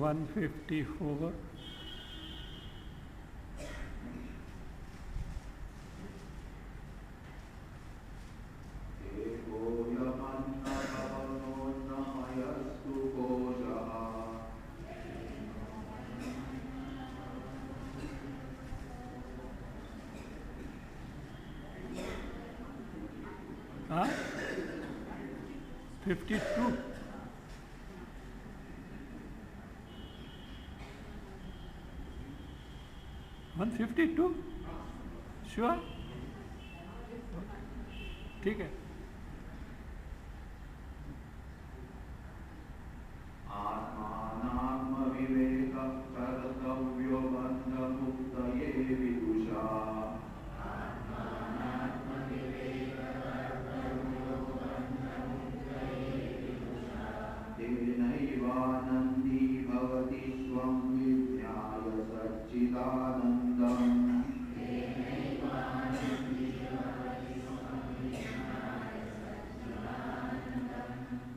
154. Huh? 52. One 52 sure ठीक है. आत्मानात्म विवेक कर्तव्यो बंध मुक्तये विदुषा तेनैवानन्दी भवति स्वं विज्ञाय सच्चिदानन्दम्.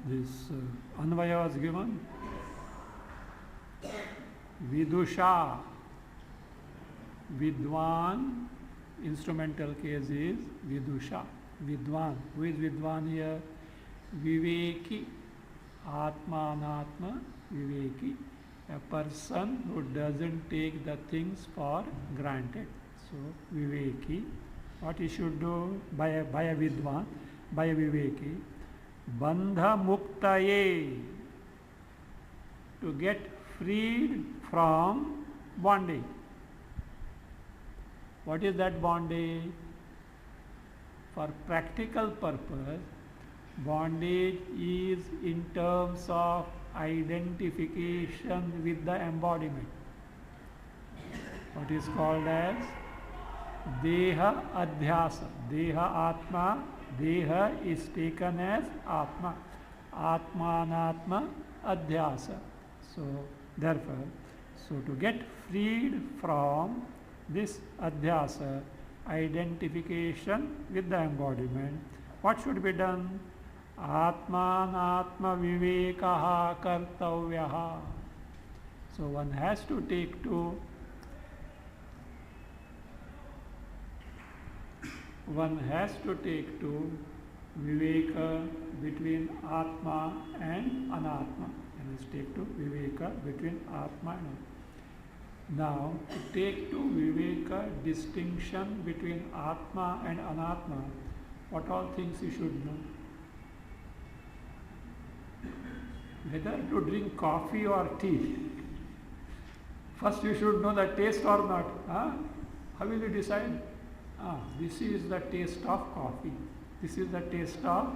This Anvaya was given. Vidusha, Vidwan, instrumental case is Vidusha. Vidwan. Who is Vidwan here? Viveki. Atmanatma Viveki. A person who doesn't take the things for granted. So, Viveki. What he should do by a Vidwan, by a Viveki? Bandha Muktaye. To get freed from bondage. What is that bondage? For practical purpose, bondage is in terms of identification with the embodiment. What is called as Deha Adhyasa. Deha Atma. Deha is taken as Atma. Atmanatma Adhyasa. So, therefore, to get freed from this Adhyasa, identification with the embodiment, what should be done? Atmanatma vivekaha kartavyaha. So one has to take to viveka between Atma and Anatma. And let's take to viveka between Atma and Anatma. Now, to take to viveka distinction between Atma and Anatma, what all things you should know? Whether to drink coffee or tea. First you should know the taste or not. Huh? How will you decide? This is the taste of coffee. This is the taste of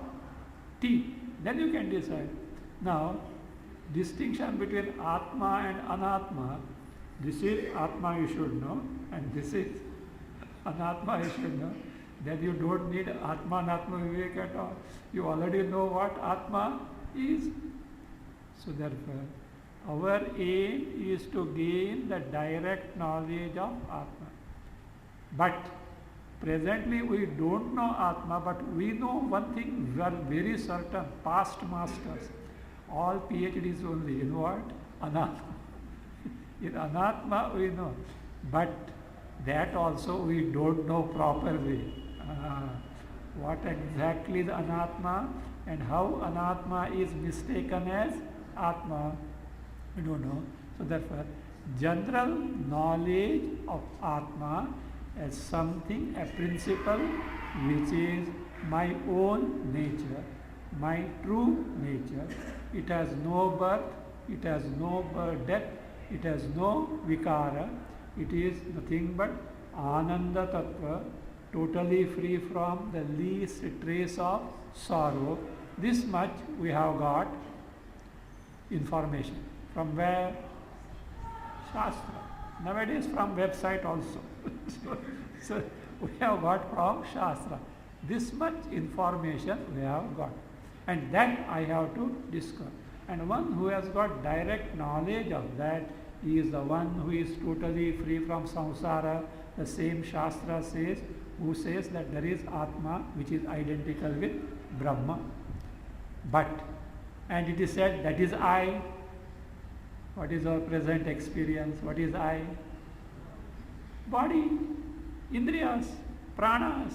tea. Then you can decide. Now, distinction between Atma and Anatma. This is Atma you should know, and this is Anatma you should know. Then you don't need Atma Anatma Vivek at all. You already know what Atma is. So therefore, our aim is to gain the direct knowledge of Atma. But presently we don't know Atma, but we know one thing very certain, past masters. All PhDs only in what? Anatma. In Anatma we know, but that also we don't know properly. What exactly is Anatma and how Anatma is mistaken as Atma, we don't know. So therefore, general knowledge of Atma as something, a principle which is my own nature, my true nature. It has no birth, it has no death, it has no vikara. It is nothing but Ananda Tattva, totally free from the least trace of sorrow. This much we have got information. From where? Shastra. Nowadays from website also. so we have got from Shastra. This much information we have got. And that I have to discover. And one who has got direct knowledge of that, he is the one who is totally free from samsara. The same Shastra says, who says that there is Atma which is identical with Brahma. But, and it is said that is I. What is our present experience? What is I? Body, indriyas, pranas,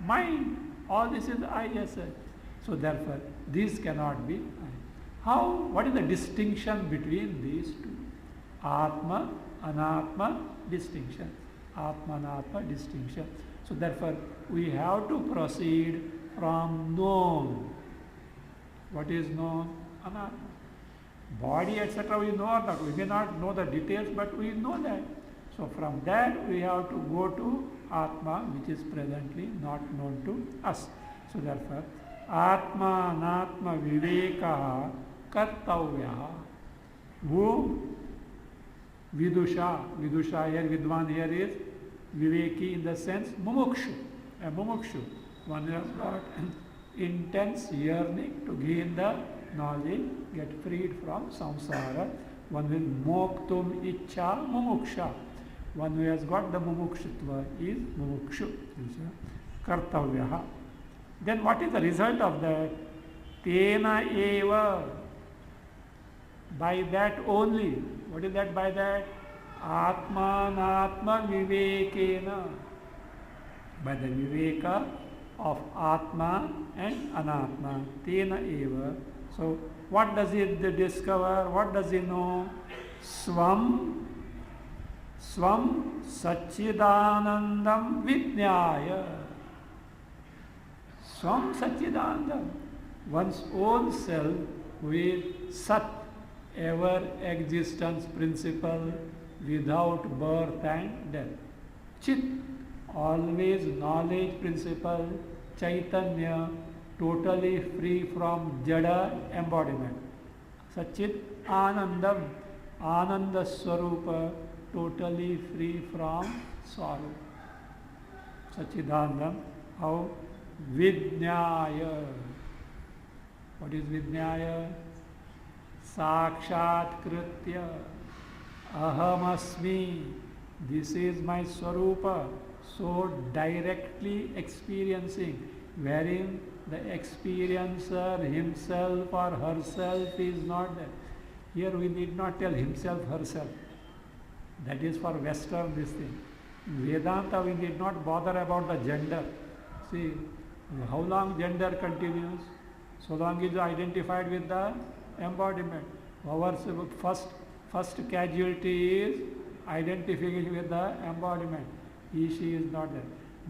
mind, all this is I, yes, sir. So therefore, these cannot be I. How? What is the distinction between these two? Atma, Anatma distinction. Atma, Anatma distinction. So therefore, we have to proceed from known. What is known? Anatma. Body, etc., we know that. We may not know the details, but we know that. So from that, we have to go to Atma, which is presently not known to us. So therefore, Atma, Anatma, Viveka, Kartavya. Who? Vidusha. Vidusha here, Vidwan here is Viveki in the sense Mumukshu. A Mumukshu. One has got intense yearning to gain the knowledge, get freed from samsara. One will moktum ichcha mumuksha. One who has got the mumukshutva is mumukshu. Kartavya. Then what is the result of that? Tena eva. By that only. What is that by that? Atmanatma vivekena. By the viveka of Atma and Anatma. Tena eva. So what does it discover? What does it know? Swam Satchidanandam Vijnaya. Swam Satchidanandam. One's own self with Sat, ever existence principle without birth and death. Chit, always knowledge principle. Chaitanya, totally free from jada embodiment. Satchit Anandam, Ananda Swarupa, totally free from sorrow. Satchidanandam. How? Vijnaya. What is Vijnaya? Sakshat Kritya. Ahamasmi. This is my Swarupa. So directly experiencing, wherein the experiencer himself or herself is not there. Here we need not tell himself, herself. That is for Western this thing. Vedanta we need not bother about the gender. See, how long gender continues? So long it is identified with the embodiment. Our first casualty is identification with the embodiment. He, she is not there.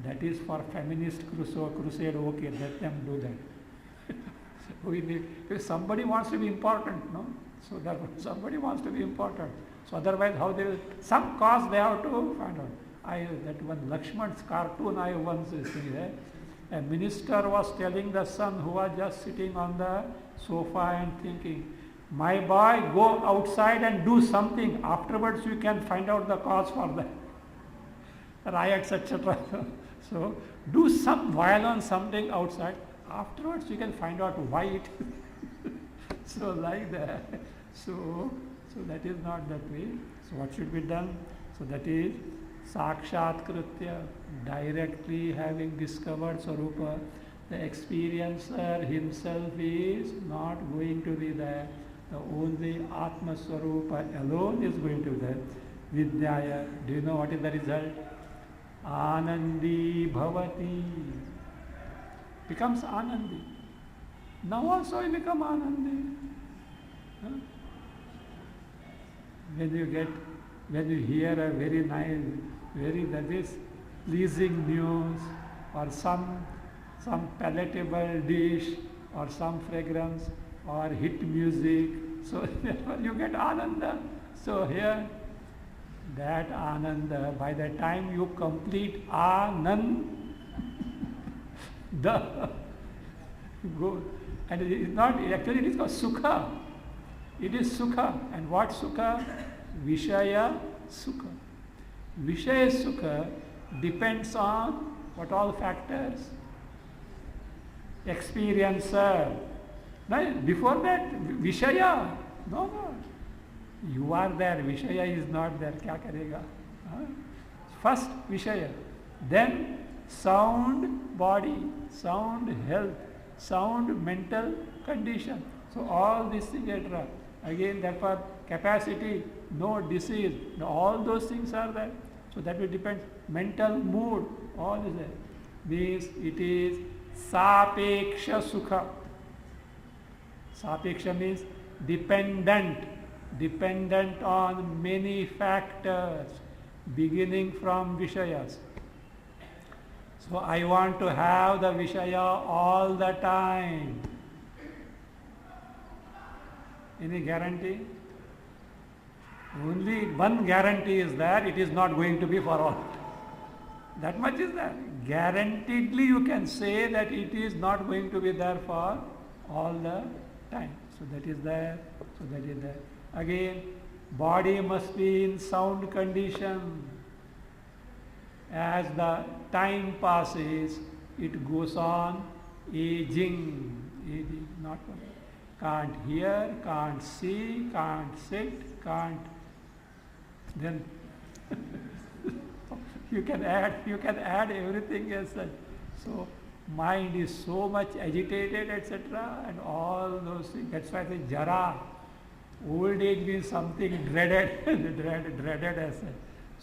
That is for feminist crusade, okay, let them do that. We need, if somebody wants to be important, no? So that somebody wants to be important. So otherwise how they will, some cause they have to find out. That one Lakshman's cartoon I once seen there. A minister was telling the son who was just sitting on the sofa and thinking, my boy, go outside and do something. Afterwards you can find out the cause for that. Riots, etc. So do some violence, something outside. Afterwards you can find out why it so like that. So that is not that way. So what should be done? So that is Sakshat Kritya, directly having discovered Swarupa. The experiencer himself is not going to be there. The only Atma Swarupa alone is going to be there. Vijnaya. Do you know what is the result? Anandi Bhavati. Becomes Anandi. Now also you become Anandi. Huh? When you hear a very nice, that is pleasing news, or some palatable dish, or some fragrance, or hit music, so you get Ananda. So here, that Ananda, by the time you complete Ananda, go, and it is not, actually it is called Sukha. It is Sukha. And what Sukha? Vishaya Sukha. Vishaya Sukha depends on what all factors? Experiencer. No, before that, Vishaya. No. You are there, Vishaya is not there. Kya karega? First Vishaya. Then sound body, sound health, sound mental condition. So all these things, etc. Again, therefore, capacity, no disease. All those things are there. So that will depend. Mental mood, all is there. Means it is sapeksha sukha. Sapeksha means dependent on many factors, beginning from Vishayas. So I want to have the Vishaya all the time. Any guarantee? Only one guarantee is that it is not going to be for all. That much is there. Guaranteedly you can say that it is not going to be there for all the time. So that is there. So that is there. Again, body must be in sound condition. As the time passes, it goes on aging, not can't hear, can't see, can't sit, can't. Then you can add everything as such. So mind is so much agitated, etc., and all those things. That's why the jara, old age means something dreaded, dreaded as such.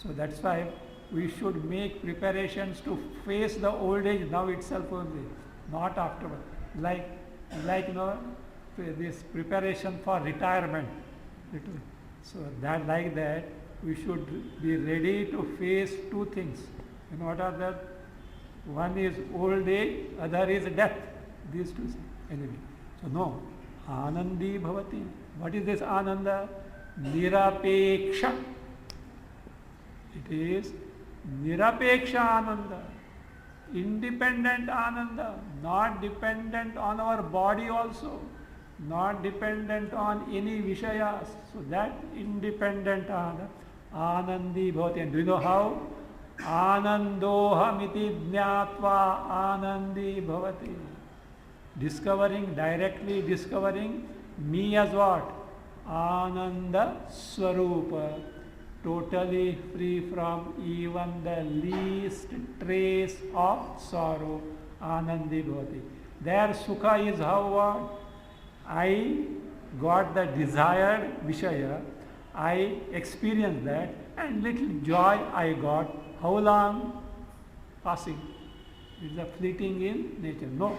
So that's why we should make preparations to face the old age now itself only, not afterward. Like this preparation for retirement. So that like that, we should be ready to face two things. You know what are that? One is old age, other is death. These two things. Anyway. So no, anandi bhavati. What is this ananda? Nirapeksha. It is Nirapeksha Ananda, independent Ananda, not dependent on our body also, not dependent on any Vishayas. So that independent Ananda, Anandi Bhavati. And do you know how? Anandohamiti Jnatva Anandi Bhavati. Directly discovering me as what? Ananda Swarupa. Totally free from even the least trace of sorrow, anandi bhavati. Their sukha is how what? I got the desired Vishaya, I experienced that, and little joy I got. How long? Passing. It's a fleeting in nature. No.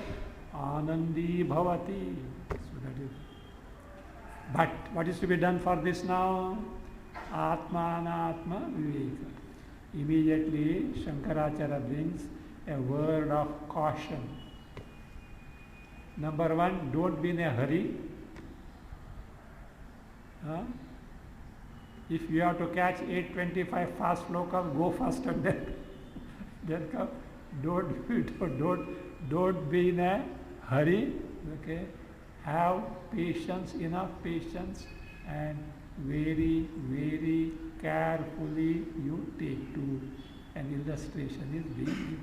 Anandi bhavati. So that is. But what is to be done for this now? Atmanatma Viveka. Immediately Shankaracharya brings a word of caution. Number one, don't be in a hurry. If you have to catch 8:25 fast local, go faster then come. Don't be in a hurry. Okay, have patience, enough patience, and very, very carefully you take to an illustration is being given.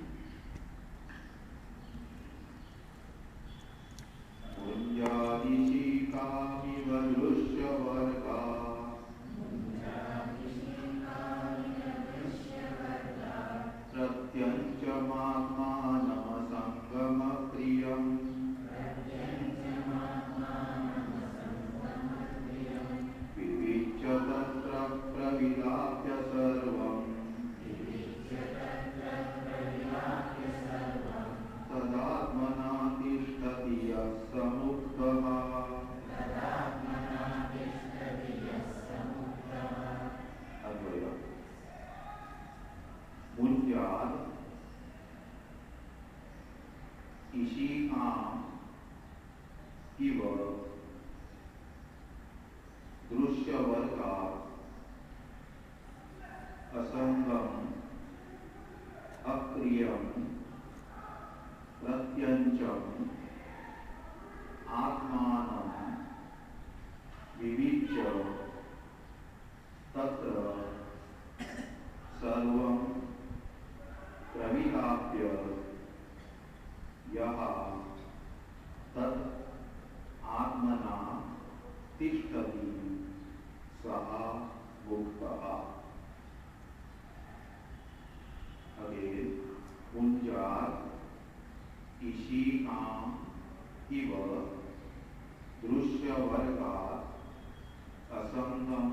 असंगम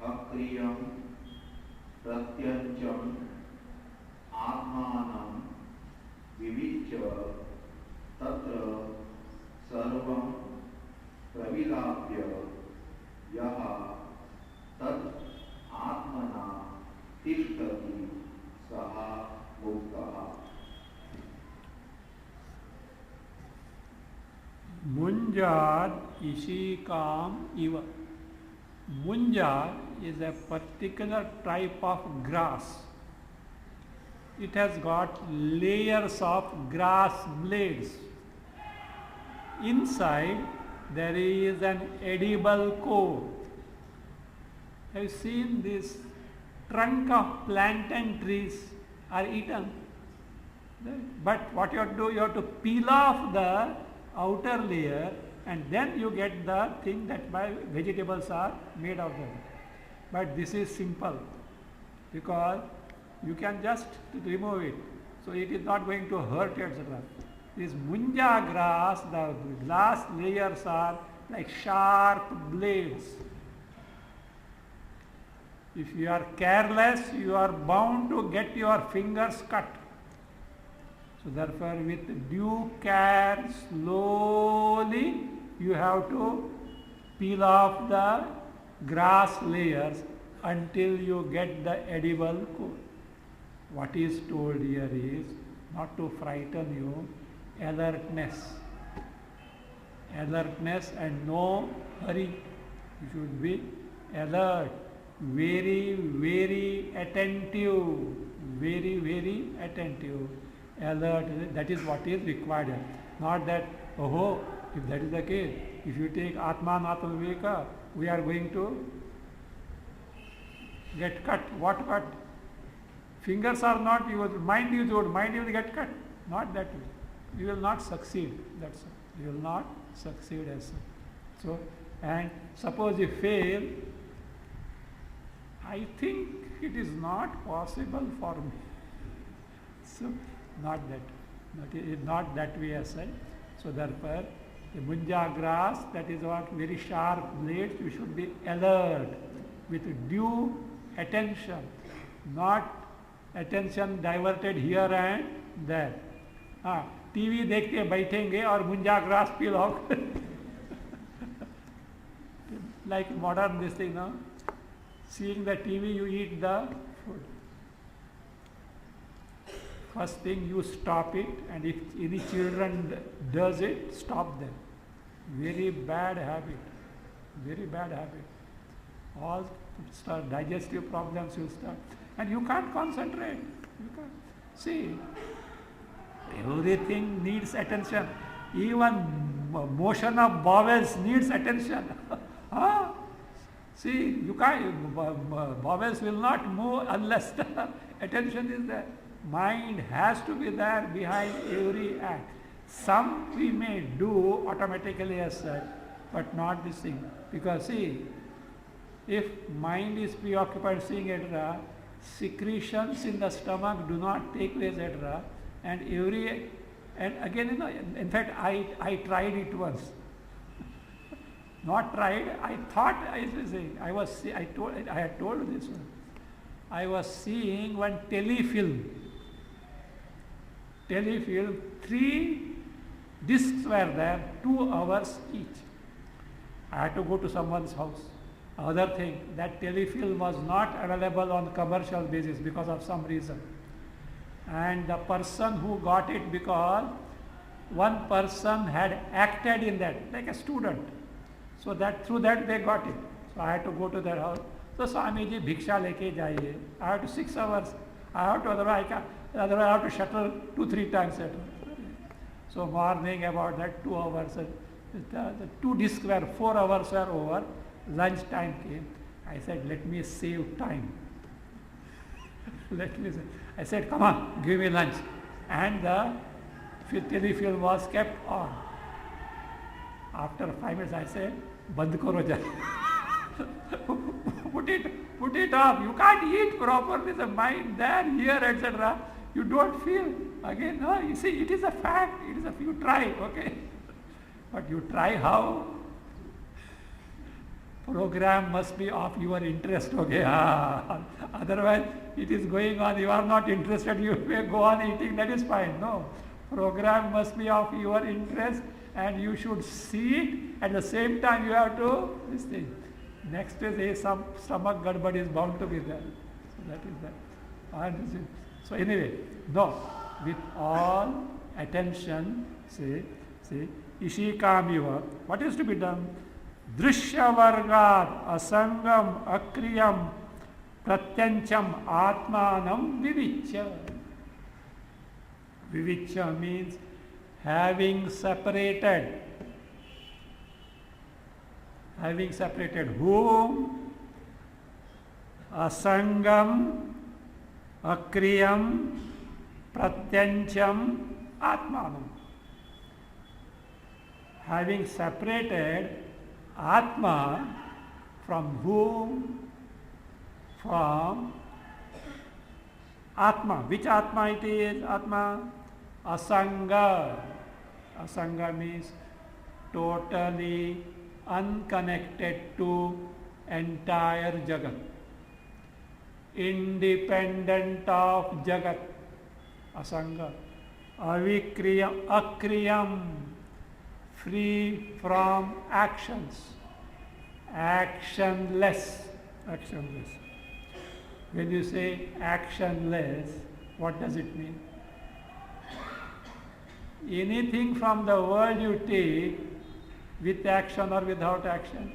अक्रियम प्रत्यंचम आत्मानं विविच्य तत्र सर्वं प्रविलाप्य यः तत् आत्मना तिष्ठति सः मुक्तः। Munjar ishikam iva. Munjar is a particular type of grass. It has got layers of grass blades. Inside there is an edible core. Have you seen this trunk of plantain trees are eaten? But what you have to do, you have to peel off the outer layer and then you get the thing that by vegetables are made of them. But this is simple because you can just remove it. So it is not going to hurt, etc. This munja grass, the glass layers are like sharp blades. If you are careless, you are bound to get your fingers cut. So therefore with due care, slowly you have to peel off the grass layers until you get the edible core. What is told here is not to frighten you, alertness. Alertness and no hurry. You should be alert, very, very attentive, very, very attentive. Alert, that is what is required. Not that, oh, if that is the case, if you take Atman Atma Viveka, we are going to get cut. What cut? Fingers are not yours, mind is yours, mind will get cut. Not that way. You will not succeed. That's all. You will not succeed as such. So, and suppose you fail, I think it is not possible for me. So, not that way as such. So therefore, the munja grass, that is what very sharp blades, you should be alert with due attention, not attention diverted here and there. TV देखते बैठेंगे और मुंजा grass peel off like modern this thing, no? Seeing the TV, you eat the food. First thing, you stop it, and if any children does it, stop them. Very bad habit. Very bad habit. All start digestive problems will start, and you can't concentrate. You can't see. Everything needs attention. Even motion of bowels needs attention. See, you can't. Bowels will not move unless the attention is there. Mind has to be there behind every act. Some we may do automatically as such, but not this thing. Because see, if mind is preoccupied seeing etc., secretions in the stomach do not take place etc., and again, in fact, I tried it once. Not tried, I thought I had told this one. I was seeing one telefilm. 3 discs were there, 2 hours each. I had to go to someone's house. Other thing, that telefilm was not available on commercial basis because of some reason. And the person who got it, because one person had acted in that, like a student. So that through that they got it. So I had to go to their house. So Swamiji, bhiksha leke jaiye. I have to 6 hours. Otherwise I have to shuttle 2-3 times. So morning about that 2 hours. The 2 discs were 4 hours were over. Lunch time came. I said, let me save time. I said, come on, give me lunch. And the telefilm was kept on. After 5 minutes, I said, band karo ja. Put it off. You can't eat properly. The mind there, here, etc. You don't feel. Again, no, you see, it is a fact. You try, okay. But you try how? program must be of your interest, okay? Otherwise, it is going on, you are not interested, you may go on eating, that is fine. No, program must be of your interest and you should see it, at the same time you have to, this thing. Next is some stomach gadbad is bound to be there. So that is that. And so anyway, no, with all attention, see, Ishikamiva, what is to be done? Drishya vargad asangam akriyam pratyancham atmanam vivichya. Vivichya means having separated. Having separated whom? Asangam akriyam pratyancham atmanam. Having separated Atma from whom? From Atma. Which Atma it is? Atma? Asanga. Asanga means totally unconnected to entire Jagat. Independent of Jagat. Asanga. Avikriyam, akriyam. Free from actions, actionless, actionless. When you say actionless, what does it mean? Anything from the world you take with action or without action,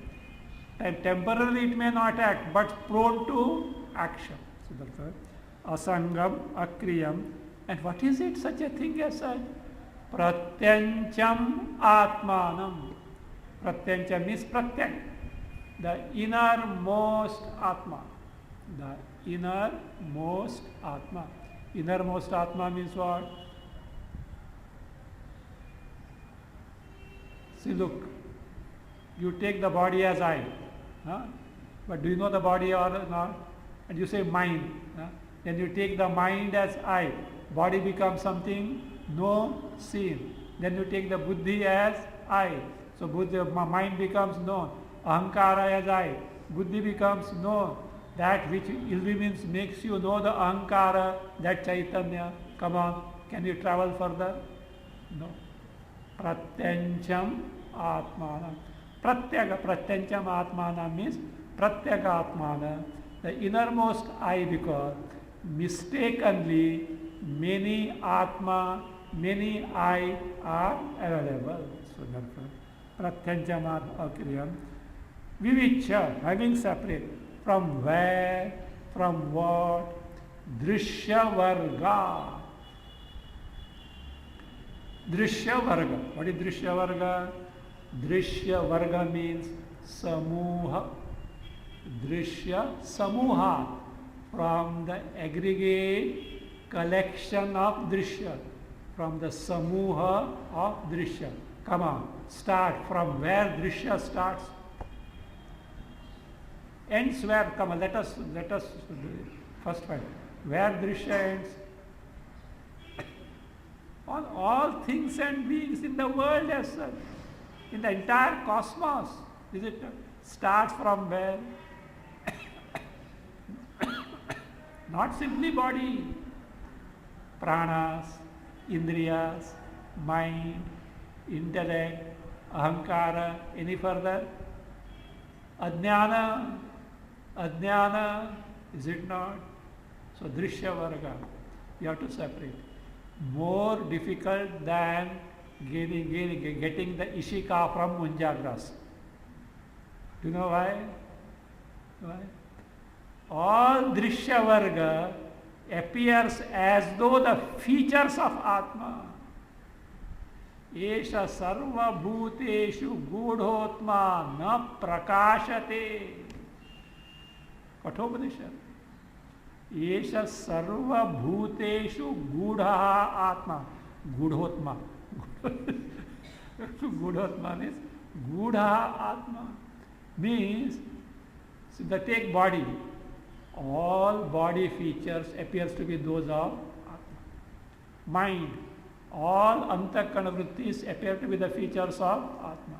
and temporarily it may not act, but prone to action. So that's why asangam, akriyam. And what is it, such a thing as such? Pratyancham atmanam. Pratyancham means pratyak, the innermost atma. The innermost atma. Innermost atma means what? See, look, you take the body as I, but do you know the body or not? And you say mind. Then you take the mind as I. Body becomes something no seen. Then you take the buddhi as I. So mind becomes known. Ahankara as I. Buddhi becomes known. That which illumines makes you know the ahankara, that Chaitanya. Come on, can you travel further? No. Pratyancham atmana. Pratyancham atmana means pratyaga atmana, the innermost I, because mistakenly many atma, many I are available. So therefore, pratyancham akriyam. Vivichya, having separate. From where? From what? Drishya varga. Drishya varga. What is Drishya varga? Drishya varga means samuha. Drishya samuha. From the aggregate collection of Drishya. From the samuha of Drishya. Come on, start from where Drishya starts. Ends where? Come on, let us first find where Drishya ends. On all things and beings in the world as such, in the entire cosmos, is it? Starts from where? Not simply body, pranas, indriyas, mind, intellect, ahankara, any further? Ajnana, is it not? So Drishya varga, you have to separate. More difficult than getting the Ishika from Munja grass. Do you know why? Why? All Drishya varga appears as though the features of Atma. Esha sarva bhuteshu gudhotma na prakashate. Kathopanishad. Esha sarva bhuteshu gudha atma. Gudhotma. Gudhotma means gudha atma. Means, so the take body. All body features appears to be those of Atma. Mind. All antakarana vrittis appear to be the features of Atma.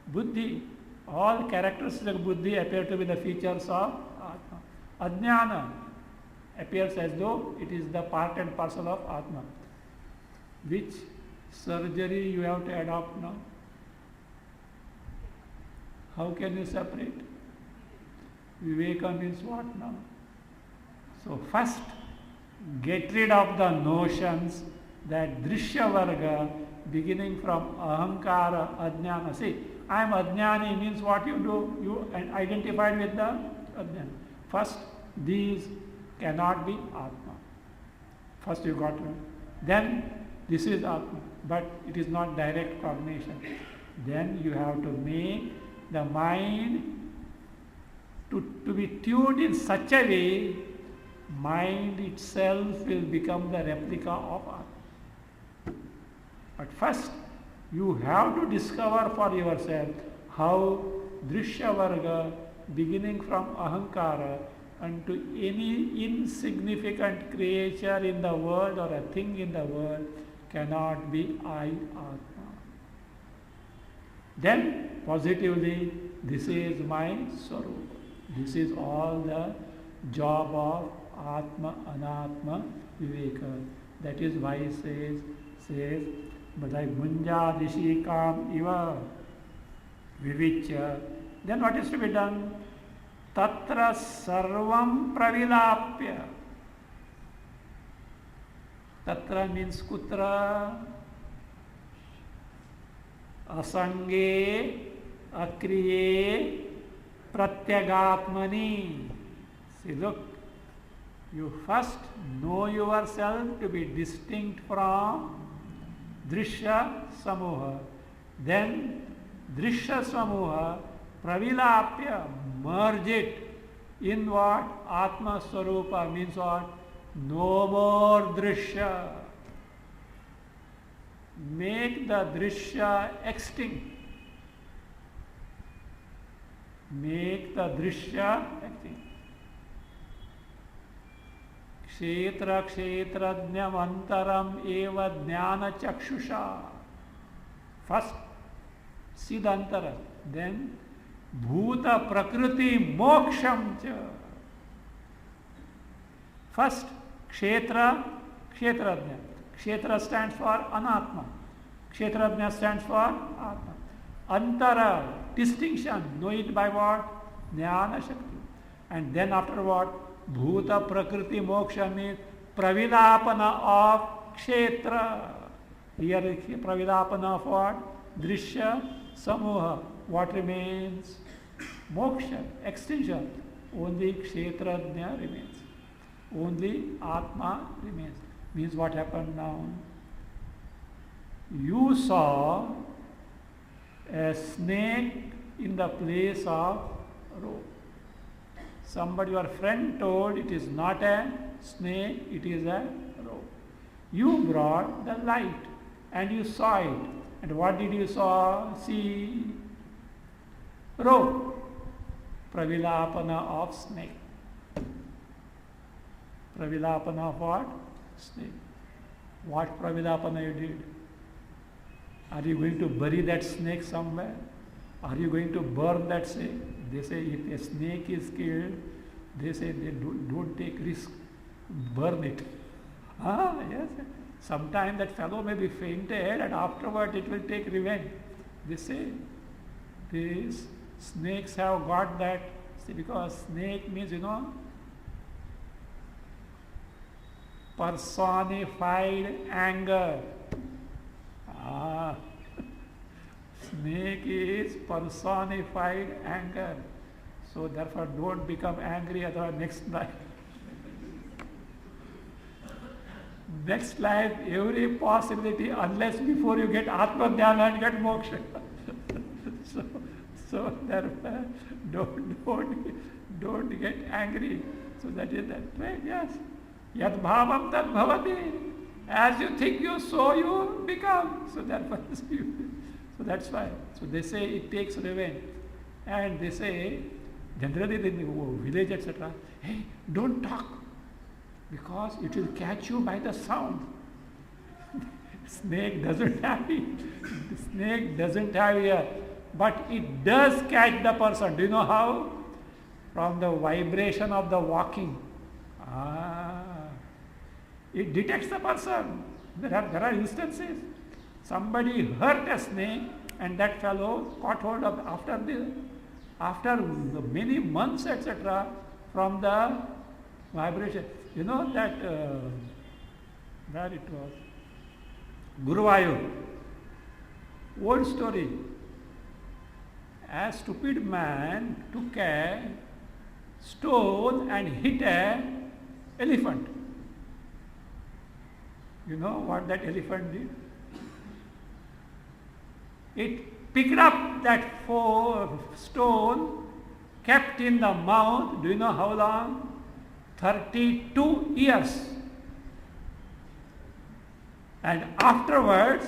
Buddhi. All characteristics of buddhi appear to be the features of Atma. Ajnana appears as though it is the part and parcel of Atma. Which surgery you have to adopt now? How can you separate? Viveka means what now? So first, get rid of the notions that Drishya Varga beginning from Ahankara, Ajnana. See, I am Ajnani means what you do? You identified with the Ajnana. First, these cannot be Atma. First you got one. Then this is Atma, but it is not direct cognition. Then you have to make the mind to be tuned in such a way, mind itself will become the replica of Atma. But first, you have to discover for yourself how Drishya Varga, beginning from Ahankara, unto any insignificant creature in the world or a thing in the world cannot be I, Atma. Then, positively, this is my Swarupa. This is all the job of Atma, Anatma, Viveka. That is why he says, but like Munjadishikam iva vivichya. Then what is to be done? Tatra sarvam pravilapya. Tatra means kutra. Asange, akriye, pratyagatmani. See, look, you first know yourself to be distinct from Drishya Samuha. Then Drishya Samuha, pravilapya, merge it in what? Atma Swarupa means what? No more Drishya. Make the Drishya extinct. Make the Drishya extinct. Kshetra kshetrajnam antaram eva jnana chakshusha. First, see the antara. Then, bhuta prakriti moksham cha. First, kshetra, kshetrajna. Kshetra stands for anatma. Kshetrajna stands for atma. Antara, distinction, know it by what? Jnana shakti. And then after what? Bhuta prakriti moksha means pravilapana of kshetra. Here pravilapana of what? Drishya samuha. What remains? Moksha, extinction. Only kshetrajna remains. Only atma remains. Means what happened now? You saw a snake in the place of rope. Somebody, your friend, told it is not a snake, it is a rope. You brought the light and you saw it. And what did you see? Rope. Pravilapana of snake. Pravilapana of what? Snake. What pravilapana you did? Are you going to bury that snake somewhere? Are you going to burn that snake? They say if a snake is killed, they say they don't take risk, burn it. Yes. Sometime that fellow may be fainted and afterward it will take revenge. They say these snakes have got that. See, because snake means, personified anger. Snake is personified anger. So therefore don't become angry at our next life. Next life, every possibility, unless before you get Atma Dhyana and get moksha. so therefore don't get angry. So that is that way, yes. Yad bhavam tad bhavati. As you think you, so you become. So therefore, so that's why. So they say it takes revenge. And they say, generally in the village, etc., hey, don't talk. Because it will catch you by the sound. Snake doesn't have it. The snake doesn't have a but it does catch the person. Do you know how? From the vibration of the walking. It detects the person. There are instances. Somebody hurt a snake and that fellow caught hold of after many months, etc., from the vibration. You know that where it was? Guruvayur. Old story. A stupid man took a stone and hit an elephant. You know what that elephant did? It picked up that stone, kept in the mouth. Do you know how long? 32 years. And afterwards,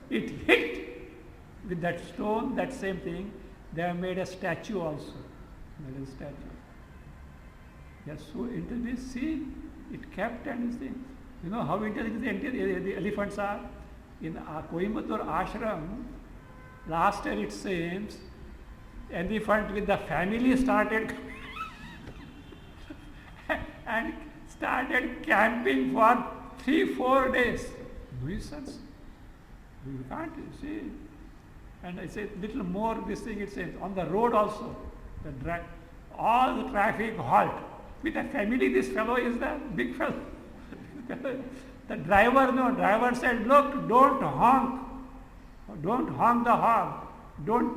it hit with that stone, that same thing. They have made a statue also. Made a statue. They are so intelligent. See, it kept and see. You know how intelligent the elephants are? In Coimbatore ashram, last year it seems, elephant with the family started and started camping for 3-4 days. Nuisance. You can't see. And I say little more this thing it says. On the road also, all the traffic halt. With a family, this fellow is the big fellow. The driver said, look, don't honk. Don't honk the horn. Don't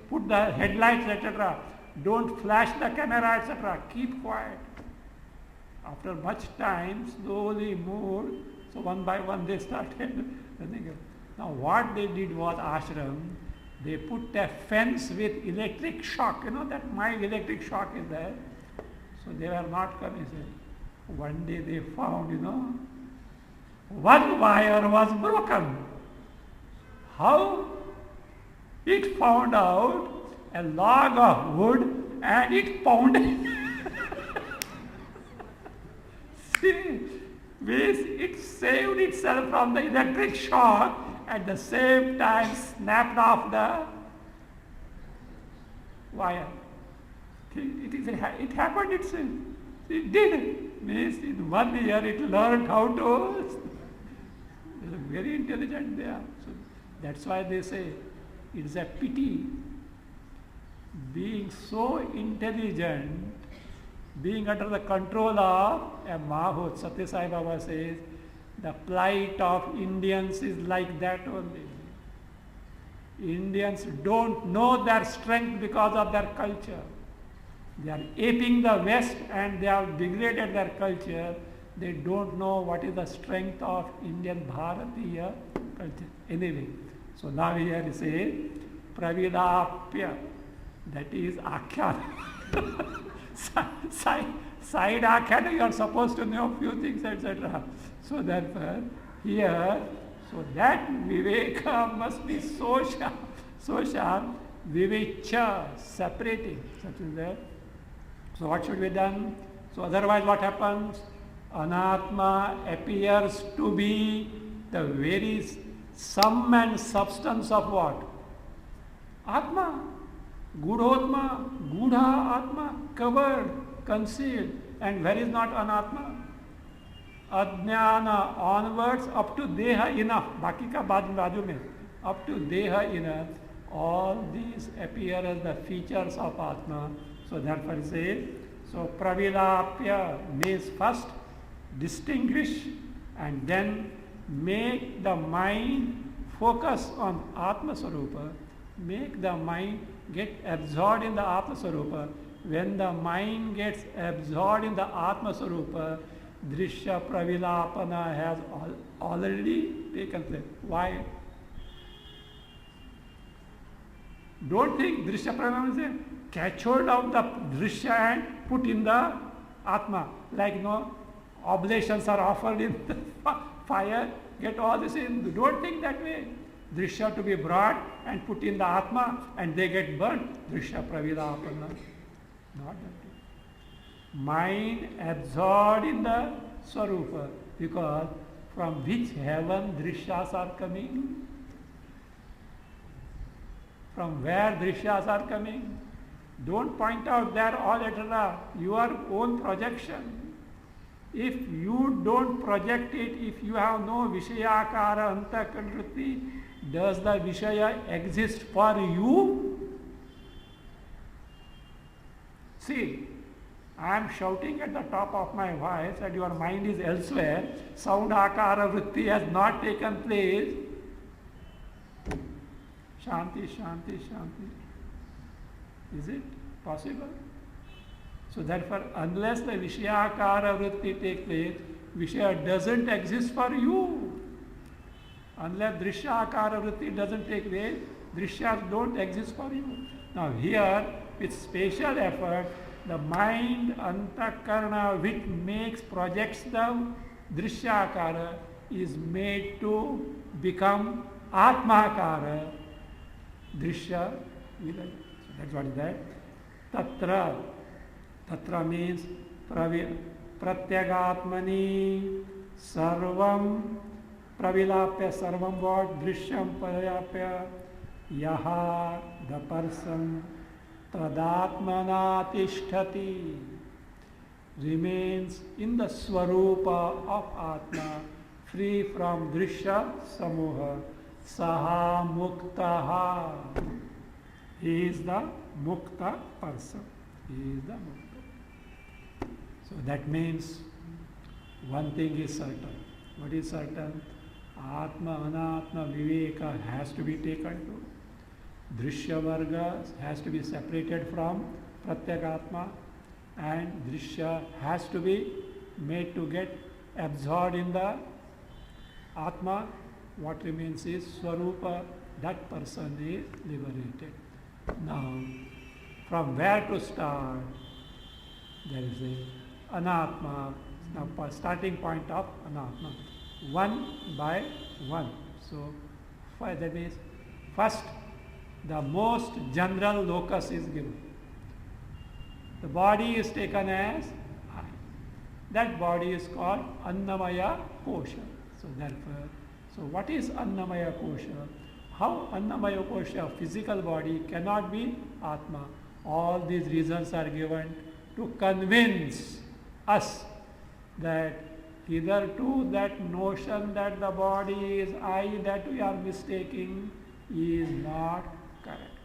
put the headlights, etc. Don't flash the camera, etc. Keep quiet. After much time, slowly moved. So one by one they started. Now what they did was ashram, they put a fence with electric shock. You know that mild electric shock is there. So they were not coming. One day they found, one wire was broken. How? It found out a log of wood and it pounded. See, it saved itself from the electric shock, at the same time snapped off the wire. It happened itself. It did. Means in 1 year it learned how to. Very intelligent they are. So that's why they say it's a pity being so intelligent, being under the control of a Mahut. Satya Sai Baba says the plight of Indians is like that only. Indians don't know their strength because of their culture. They are aping the West and they have degraded their culture. They don't know what is the strength of Indian Bharatiya culture. Anyway, so now here he says, Pravilapya, that is Akhyana. Side Akhyana, you are supposed to know few things, etc. So therefore, here, so that Viveka must be so sharp, Vivecha, separating, such is there. So what should be done? So otherwise what happens? Anatma appears to be the very sum and substance of what? Atma. Gudhotma, Gudha Atma, covered, concealed. And where is not Anatma? Ajnana onwards up to Deha enough. Baki ka baaju mein. Up to Deha enough. All these appear as the features of Atma. So therefore say, so Pravilapya means first distinguish and then make the mind focus on Atma Sarupa, make the mind get absorbed in the Atma Sarupa. When the mind gets absorbed in the Atma Sarupa, Drishya Pravilapana has already taken place. Why? Don't think Drishya Pravilapana is catch hold of the Drishya and put in the Atma. Like oblations are offered in the fire, get all this in. Don't think that way. Drishya to be brought and put in the Atma and they get burnt. Drishya Pravilapana. Not that way. Mind absorbed in the Swarupa, because from which heaven Drishyas are coming? From where drishyas are coming? Don't point out they are all eternal. Your own projection. If you don't project it, if you have no Vishayakara Antakarvritti, does the Vishaya exist for you? See, I am shouting at the top of my voice and your mind is elsewhere. Sound Akara Vritti has not taken place. Shanti, Shanti, Shanti. Is it possible? So therefore, unless the Vishayakara Vritti takes place, Vishaya doesn't exist for you. Unless Drishyakara Vritti doesn't take place, Drishyas don't exist for you. Now here, with special effort, the mind, Antakarana, which projects the Drishyakara, is made to become Atmakara, Drishya Vilaya. So that's what is that. Tatra. Tatra means Pratyagatmani Sarvam Pravilapya Sarvam what? Drishyam Parayapya Yaha the person Tadatmana Tishtati remains in the Swarupa of Atma, free from Drishya Samoha. Saha Muktaha. He is the Mukta person. He is the Mukta. So that means one thing is certain. What is certain? Atma, Anatma, Viveka has to be taken to. Drishya Varga has to be separated from Pratyagatma, and Drishya has to be made to get absorbed in the Atma. What remains is Swarupa. That person is liberated. Now, from where to start? There is a Anatma. Now, starting point of Anatma. One by one. So, that means first, the most general locus is given. The body is taken as I. That body is called Annamaya Kosha. So, therefore, so what is Annamaya Kosha? How Annamaya Kosha, physical body, cannot be Atma? All these reasons are given to convince us that hitherto that notion that the body is I that we are mistaking is not correct.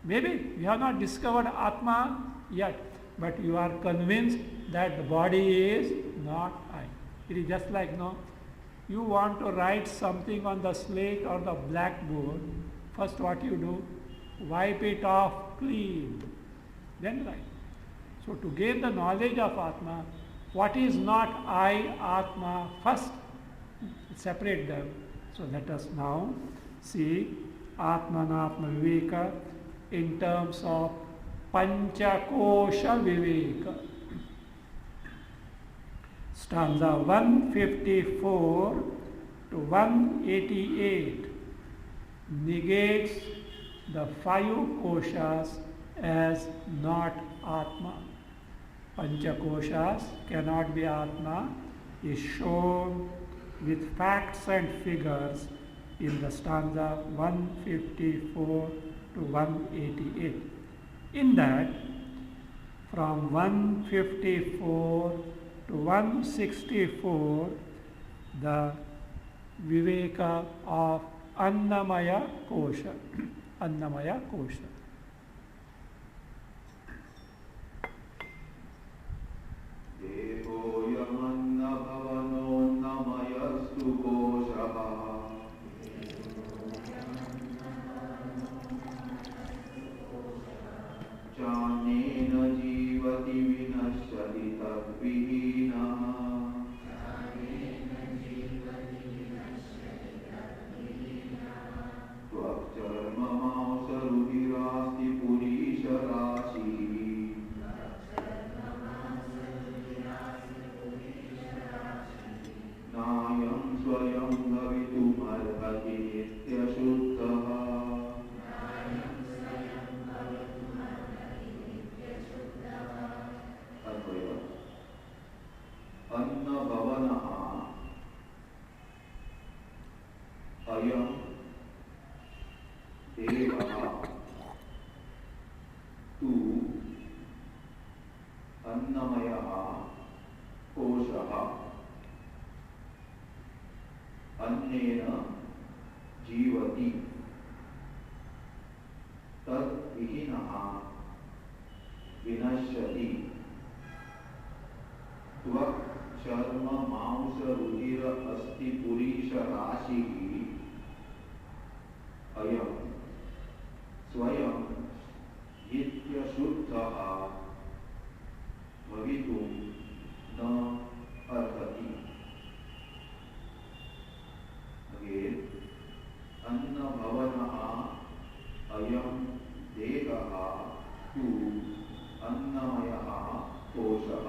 Maybe we have not discovered Atma yet, but you are convinced that the body is not I. It is just like, you want to write something on the slate or the blackboard. First what you do? Wipe it off clean. Then write. So to gain the knowledge of Atma, what is not I, Atma, first separate them. So let us now see Atma and Atma Viveka in terms of Panchakosha Viveka. Stanza 154 to 188 negates the five koshas as not Atma. Panchakoshas cannot be Atma is shown with facts and figures in the stanza 154 to 188. In that, from 154 to 164, the Viveka of Annamaya Kosha. Annamaya Kosha. Devoyamanna bhavano namayastu koshaha. Janena jivati vinashyati tadvihina. Tvakcharma mausa rudirasti purisha rashi. Nayam swayam bhavitum arhati nityashuddhaha. Anna bhavanaha ayam devaha अन्नेन जीवति तद्विहीनः विनश्यति त्वक् चर्म मांस रुधिर अस्थि पुरीश राशिः अयं स्वयं नित्यशुद्धः भवितुं न अर्हति। Again, अन्नभवनः अयं देहः तु अन्नमयः कोशः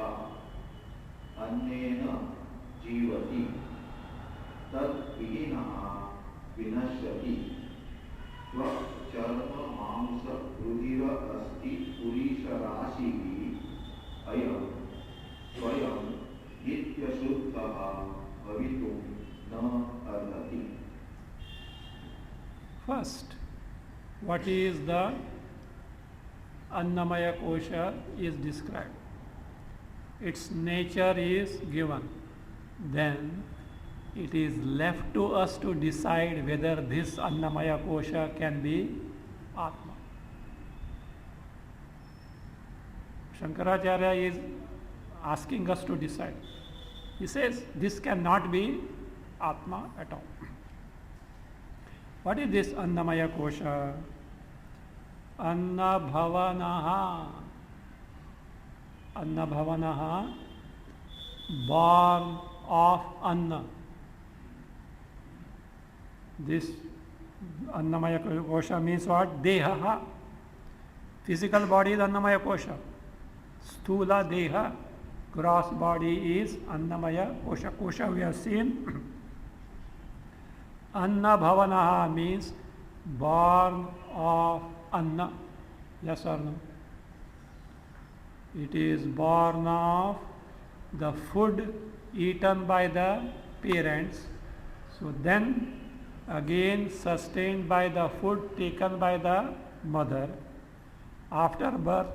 अन्नेन जीवति तद्विहीनः विनश्यति त्वक् चर्म मांस रुधिर अस्थि पुरीश राशिः अयं स्वयं नित्यशुद्धः भवितुं न अर्हति। First, what is the Annamaya Kosha is described. Its nature is given. Then it is left to us to decide whether this Annamaya Kosha can be Atma. Shankaracharya is asking us to decide. He says this cannot be Atma at all. What is this Annamaya Kosha? Annabhavanaha. Annabhavanaha, born of Anna. This Annamaya Kosha means what? Deha. Physical body is Annamaya Kosha. Sthula Deha. Gross body is Annamaya Kosha. Kosha we have seen. Annabhavanaha means born of Anna. Yes or no? It is born of the food eaten by the parents. So then again sustained by the food taken by the mother. After birth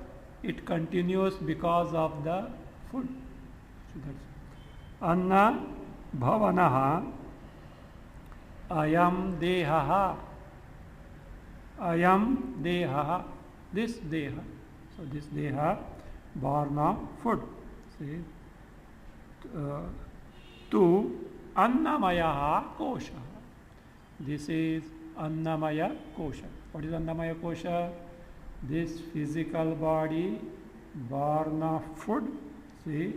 it continues because of the food. So that's Anna Bhavanaha Ayam Dehaha. Ayam Dehaha. This Deha. So this Deha born of food. See, to Annamaya Kosha. This is Annamaya Kosha. What is Annamaya Kosha? This physical body born of food, see,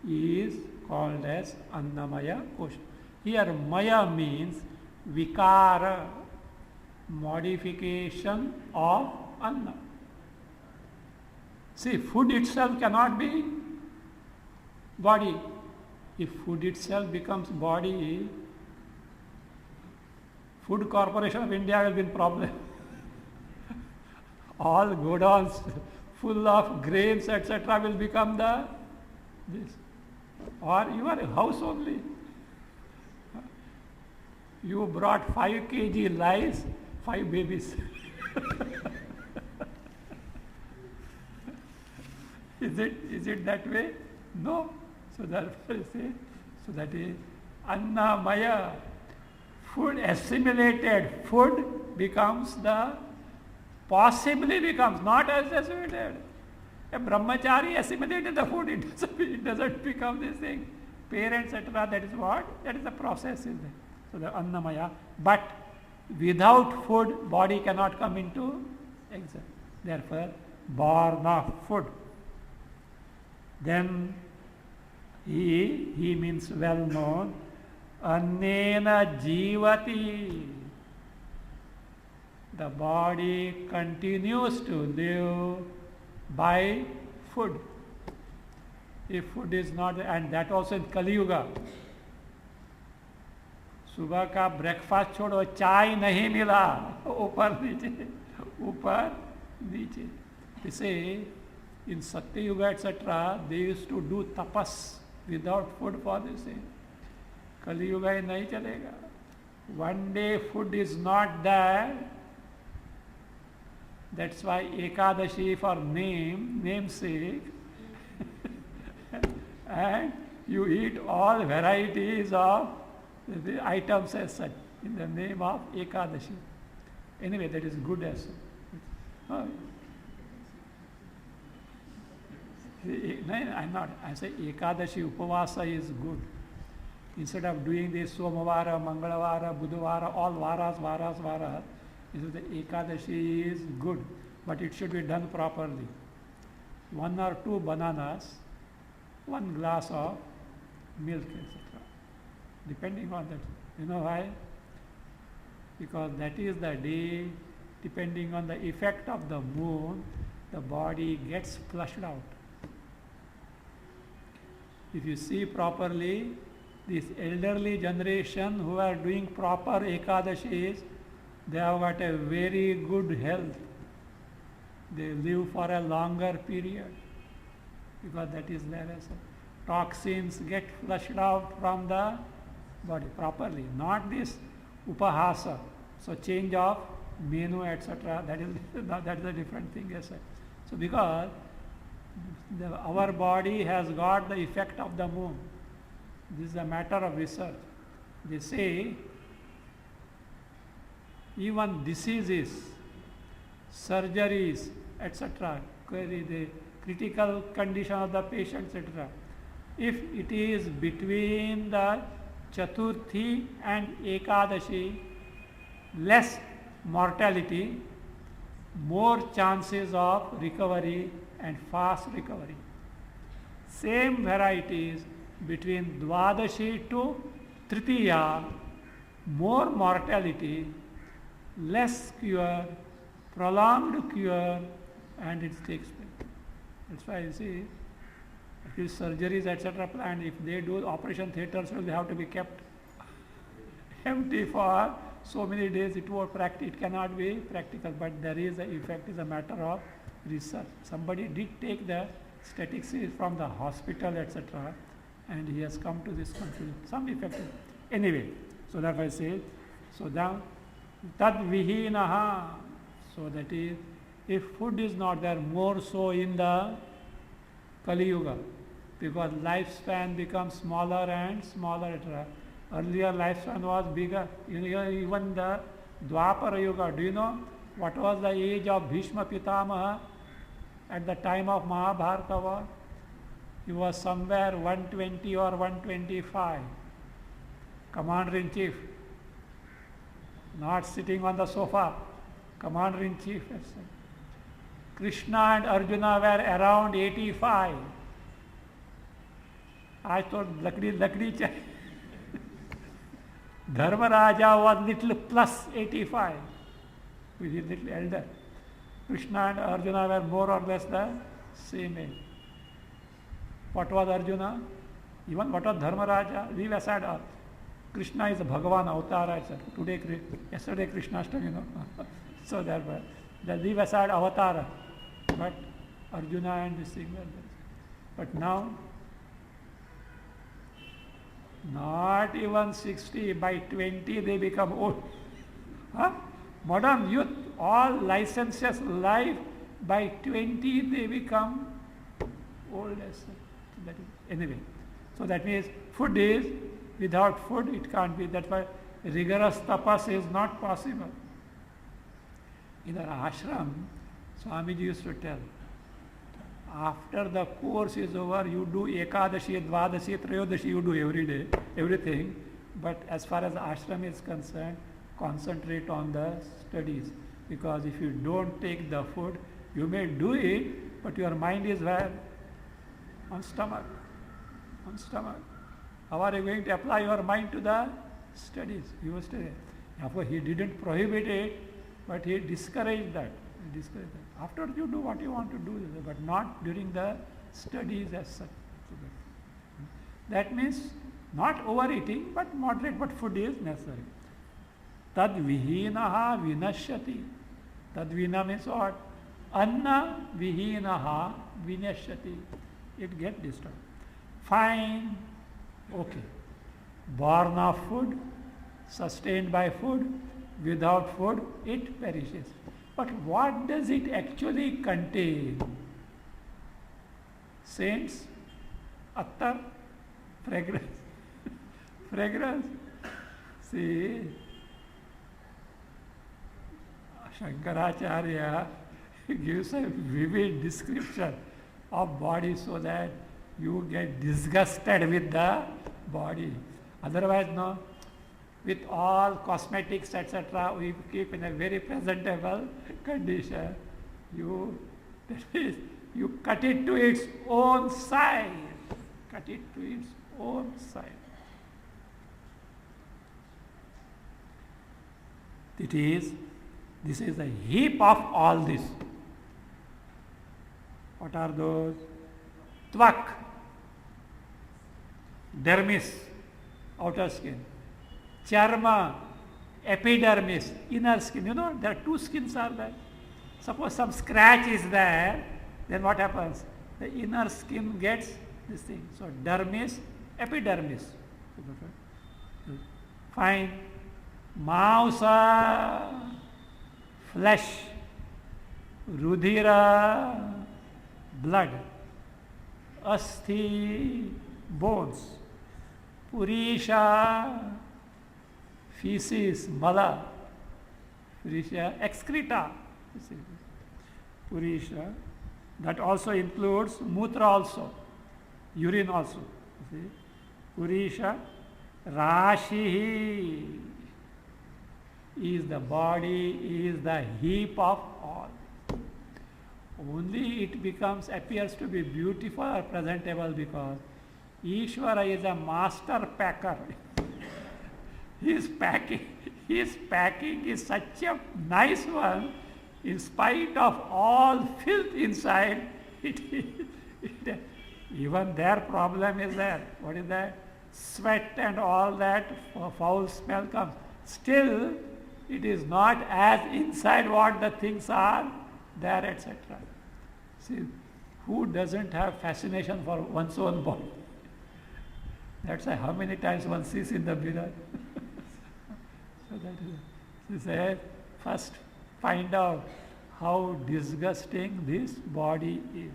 is called as Annamaya Kosha. Here Maya means Vikara, modification of Anna. See, food itself cannot be body. If food itself becomes body, Food Corporation of India will be in problem. All godowns full of grains, etc. will become this. Or your house only. You brought 5 kg rice, 5 babies. Is it that way? No. So therefore say, so that is Annamaya. Food assimilated, food becomes possibly becomes, not as assimilated. A brahmachari assimilated the food, it doesn't become this thing. Parents, etc., that is what? That is the process, is there. So the Annamaya. But without food, body cannot come into existence. Therefore, born of food. Then he means well known. Annena jivati. The body continues to live by food. If food is not, and that also in Kali Yuga. सुबह का breakfast छोड़ो, चाय नहीं मिला, ऊपर नीचे. They say in Satya Yuga, etc., they used to do tapas without food for this thing. Kali Yuga nahi chalega. One day food is not there. That's why Ekadashi for namesake. And you eat all varieties of the items as such in the name of Ekadashi. Anyway, that is good as such. No, I'm not. I say Ekadashi Upavasa is good. Instead of doing this Somavara, Mangalavara, Budhavara, all varas, the Ekadashi is good, but it should be done properly. 1 or 2 bananas, 1 glass of milk, etc. Depending on that. You know why? Because that is the day, depending on the effect of the moon, the body gets flushed out. If you see properly, this elderly generation who are doing proper Ekadashis, they have got a very good health. They live for a longer period because that is there as toxins get flushed out from the body properly, not this upahasa. So change of menu, etc. That is a different thing as such. So because our body has got the effect of the moon. This is a matter of research. They say even diseases, surgeries, etc., the critical condition of the patient, etc., if it is between the Chaturthi and Ekadashi, less mortality, more chances of recovery and fast recovery. Same varieties between Dwadashi to Tritiya, more mortality, less cure, prolonged cure, and it takes place. That's why you see, at least surgeries, etc., planned, if they do operation theatres, will have to be kept empty for so many days. It cannot be practical, but there is an effect, is a matter of research. Somebody did take the statistics from the hospital, etc., and he has come to this conclusion. Some effect. Anyway, so that I say, so now, tad vihinaha, so that is, if food is not there, more so in the Kali Yuga, because lifespan becomes smaller and smaller, etc. Earlier lifespan was bigger. Even the Dwapara Yuga, do you know what was the age of Bhishma Pitamaha at the time of Mahabharata war? He was somewhere 120 or 125. Commander-in-Chief, not sitting on the sofa. Commander-in-Chief. Krishna and Arjuna were around 85. I thought lakdi chai. Dharmaraja was little plus 85, which is little elder. Krishna and Arjuna were more or less the same age. What was Arjuna? Even what was Dharmaraja? Leave aside Krishna is a Bhagavan avatar. Yesterday Krishnashtami, so therefore, leave aside avatar. But Arjuna and this thing were there. But now, not even 60, by 20 they become old. Modern youth, all licenses life, by 20 they become old. Anyway, so that means food is, without food it can't be. That's why rigorous tapas is not possible. In our ashram, Swamiji used to tell, after the course is over, you do Ekadashi, Dvadashi, Trayodashi, you do every day, everything. But as far as ashram is concerned, concentrate on the studies. Because if you don't take the food, you may do it, but your mind is where? On stomach. On stomach. How are you going to apply your mind to the studies? You must say. Therefore, he didn't prohibit it, but he discouraged that. After you do what you want to do, but not during the studies as such. That means not overeating, but moderate, but food is necessary. Tad vihinaha vinashyati. Tad vina means what? Anna vihinaha vinashyati. It gets disturbed. Fine, okay. Born of food, sustained by food, without food, it perishes. But what does it actually contain? Saints, attar, fragrance. Fragrance. See, Shankaracharya gives a vivid description of body so that you get disgusted with the body. Otherwise, no. With all cosmetics, etc., we keep in a very presentable condition. That is, you cut it to its own size. Cut it to its own size. This is a heap of all this. What are those? Tvak, dermis, outer skin. Charma, epidermis, inner skin. You know, there are two skins are there. Suppose some scratch is there, then what happens? The inner skin gets this thing. So, dermis, epidermis. Fine. Mausa, flesh. Rudhira, blood. Asthi, bones. Purisha, feces, mala. Purisha, excreta. Purisha. That also includes mutra also. Urine also. Purisha. Rashi is the body, is the heap of all. Only it appears to be beautiful or presentable because Ishvara is a master packer. His packing is such a nice one, in spite of all filth inside. Even their problem is there. What is that? Sweat and all that foul smell comes. Still, it is not as inside what the things are there, etc. See, who doesn't have fascination for one's own body? That's why how many times one sees in the mirror. So that is, she said, first find out how disgusting this body is.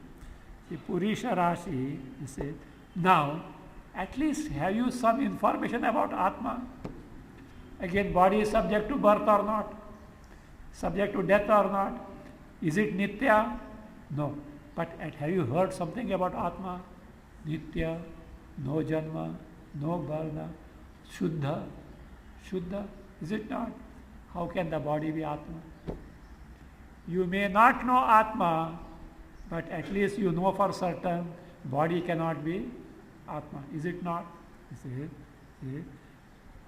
The Purisha Rashi, he said, now at least have you some information about Atma? Again, body is subject to birth or not? Subject to death or not? Is it Nitya? No. But have you heard something about Atma? Nitya, no Janma, no Varna, Shuddha. Shuddha, is it not? How can the body be Atma? You may not know Atma, but at least you know for certain body cannot be Atma. Is it not? See?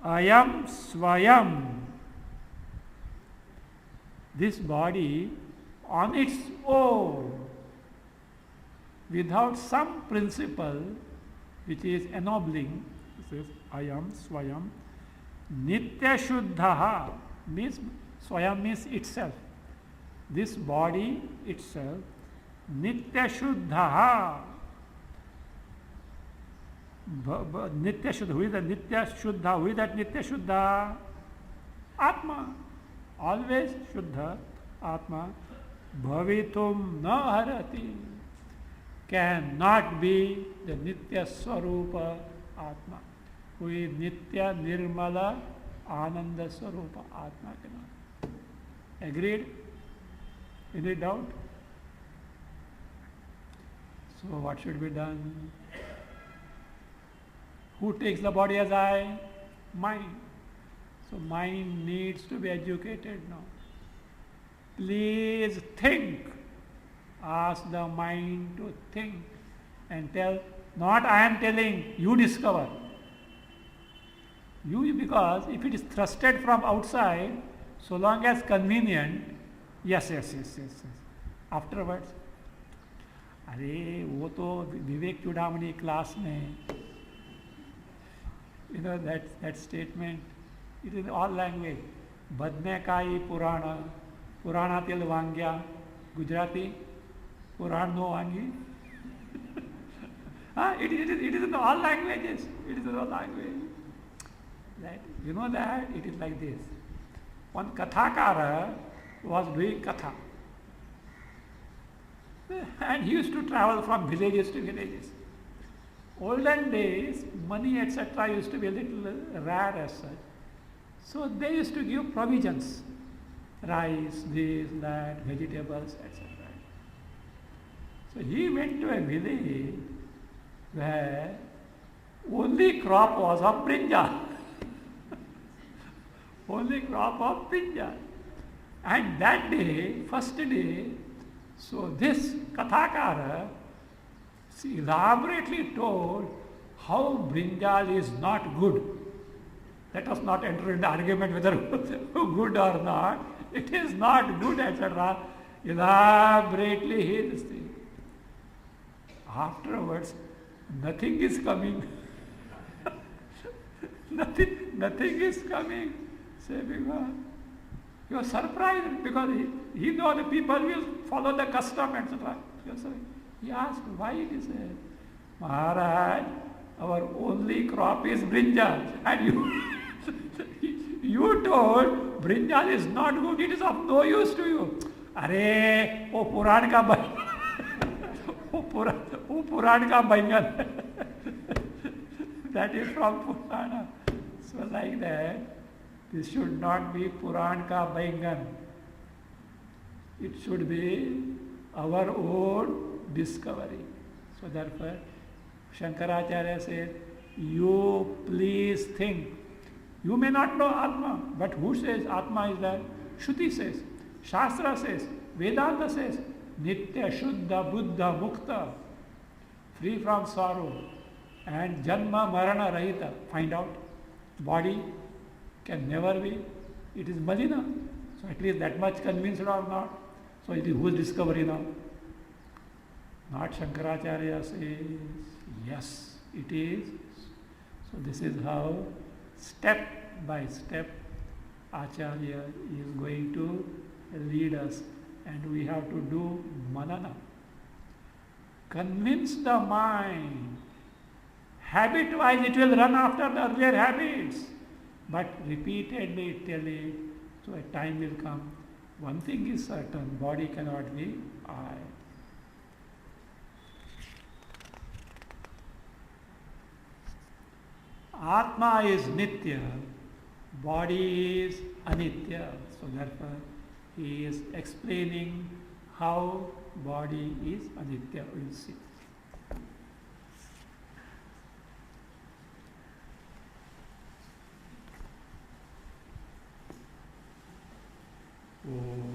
Ayam Swayam. This body on its own, without some principle which is ennobling, it says Ayam Swayam. Nitya Shuddhaha means Swayam means itself. This body itself, Nitya Shuddhaha. Nitya Shuddha. Who is the Nitya Shuddha? Who is that Nitya Shuddha? Atma. Always Shuddha. Atma. Bhavitum na harati. Cannot be the Nitya Swarupa Atma. Who is Nitya Nirmala Ananda Swarupa Atma cannot. Agreed? Any doubt? So what should be done? Who takes the body as I? Mind. So mind needs to be educated now. Please think. Ask the mind to think and tell, not I am telling, you discover. You, because if it is thrusted from outside, so long as convenient, yes. Afterwards, अरे वो तो Vivek Chudamani class में, you know that statement, it is all language. बदनेकाई पुराण, पुराणातील वांग्या, गुजराती, पुराण नो वांगी. It is in all languages. It is in all languages. That, you know that it is like this. One kathakara was doing katha. And he used to travel from villages to villages. Olden days, money etc. used to be a little rare as such. So they used to give provisions, rice, this, that, vegetables, etc. So he went to a village where only crop was of brinjal. Only crop of brinjal. And that day, first day, so this Kathakara elaborately told how brinjal is not good. Let us not enter into argument whether good or not. It is not good, etc. Elaborately he this thing. Afterwards, nothing is coming. nothing is coming. Say, because he was surprised because he know the people will follow the custom, etc. He asked, why it is said, Maharaj, our only crop is brinjal, and you told brinjal is not good, it is of no use to you. अरे वो पुराण का वो पुराण का बैंगन. That is from Purana. So like that, this should not be Puran ka बैंगन. It should be our own discovery. So therefore, Shankaracharya says, you please think. You may not know Atma, but who says Atma is there? Shruti says, Shastra says, Vedanta says, Nitya Shuddha Buddha Mukta, free from sorrow, and Janma Marana Rahita. Find out. Body can never be. It is Malina. So at least that much convinced or not. So it is whose discovery now? Not Shankaracharya says, yes, it is. So this is how step by step Acharya is going to lead us, and we have to do manana. Convince the mind. Habit-wise it will run after the earlier habits, but repeatedly tell it, so a time will come. One thing is certain, body cannot be I. Atma is Nitya, body is Anitya. So therefore, he is explaining how body is Anitya. We will see. Oh.